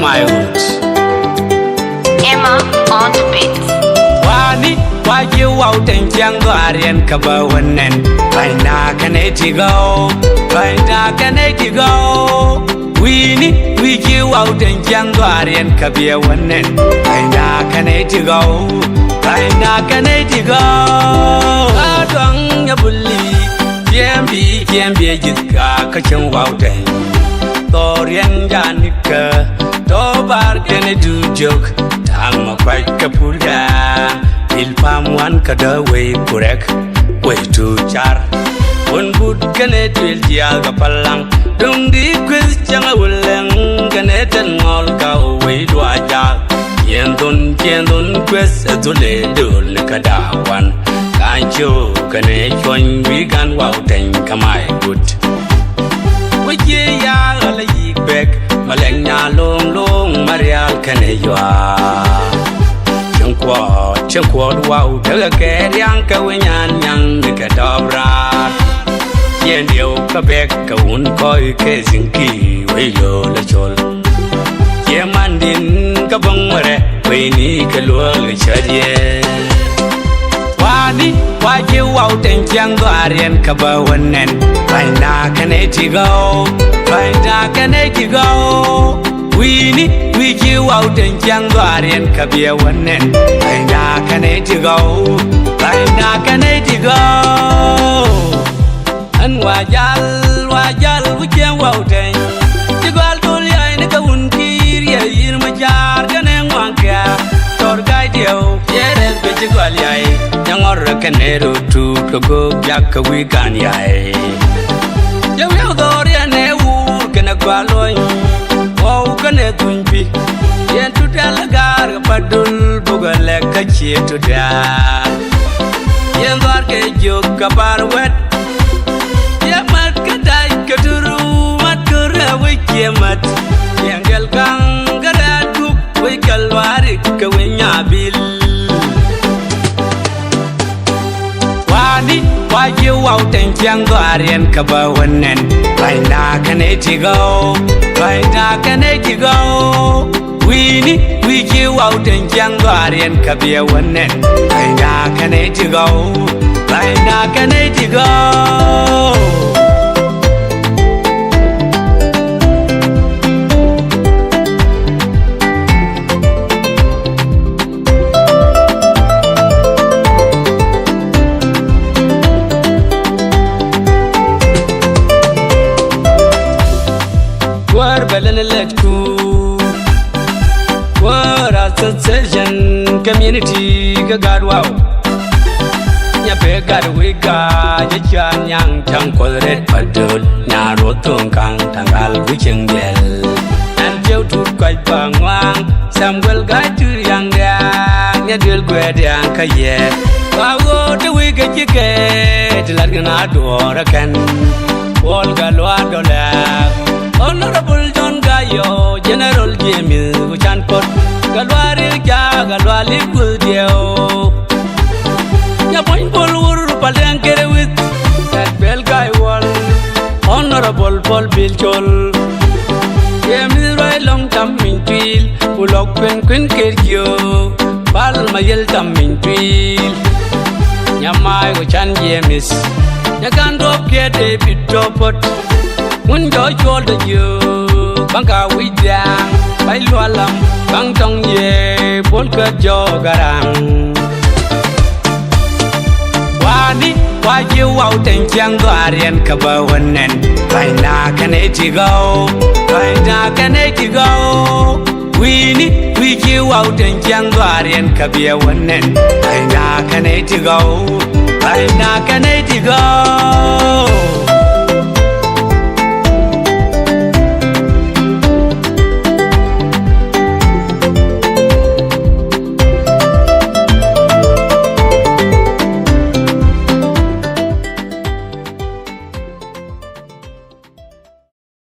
my wood. Emma on the beat. Wani wagi wautan jango aryan kaba wannan. Baina kaneti go, baina kaneti go. Wini wigi wautan jango aryan kabia wannan. Baina kaneti go, baina kaneti go. Adong ya bulli, kiambi jitka kacang wautan. Torian janika, tobar kene du jok. Tang ma kwai kapulya, ilpam wan kada way kurek, way tu char. Un bud kene tuil jial kapalang, dung di quiz changa uleng kene ten ngol ka way dua jak. Jendun quiz azule dul kadawan, kancho kene chon wigan wow ten kamai good. Waje ya ala yibek, maleng nya long marial kene ywa. Chengkwa wow daga keryang kawenyan yang nika dobrat. Yen diu kabek kawun koi ke zinki welo la chol. Ye mandin kabang mare weni kalwal chadye. Wani waje wow tenjang go aryan kabawanen. Baina kaneti go, baina kaneti go. Wini wigi wautan jango aryan kabia wannan. Baina kaneti go, baina kaneti go. An wajal wujen wautan. Tigwal dul ya ini kawun kiri ya yirma jar kaneng wangka. Torgai diyo yeres bejigwal ya nyangor kanero tu kago yak kawigan ya. Yaw dor ya ne wur kana gwaloy. Wow kane tunpi yen tutel gar padul bugale kachi tuda yen war ke jog kabar wet ya mat kadai kaduru mat kura wikemat yen gel kang garatu wikal wari kawenya bil wani waje wautan jango aryan kaba wannan baina kaneti go baina kaneti go wini wigi wautan jango aryan kabia wannan baina kaneti go baina kaneti go Balan letku War association community gagad wow Nya pe gad wiga jachan yang chang kolret padul nya rotong kang tanggal wicheng bel Nan jeu tut kai bangwang samwel gai tu yang yang nya dil gwed yang kaye Wawo de wiga jike dilat gana dorakan Wol galwa dolak Honorable John Gayo, General Jimmy, Wuchan Pot, Galwari Ja, Galwali Gudio. Ya point Bolur, Palankere with that bell guy wall. Honorable Paul Bilchol. Jamie Roy Long Tamin Twil, Pulok Queen Kirkyo, Palmayel Tamin Twil. Yamai Wuchan James, Yakandop get a bit topot. Mun jo chol de yo bangka widang bai lualam bang tong ye bol ka jo garang wani waje wautan jango aryan kaba wannan baina kaneti go baina kaneti go wini wigi wautan jango aryan kabia wannan baina kaneti go baina kaneti go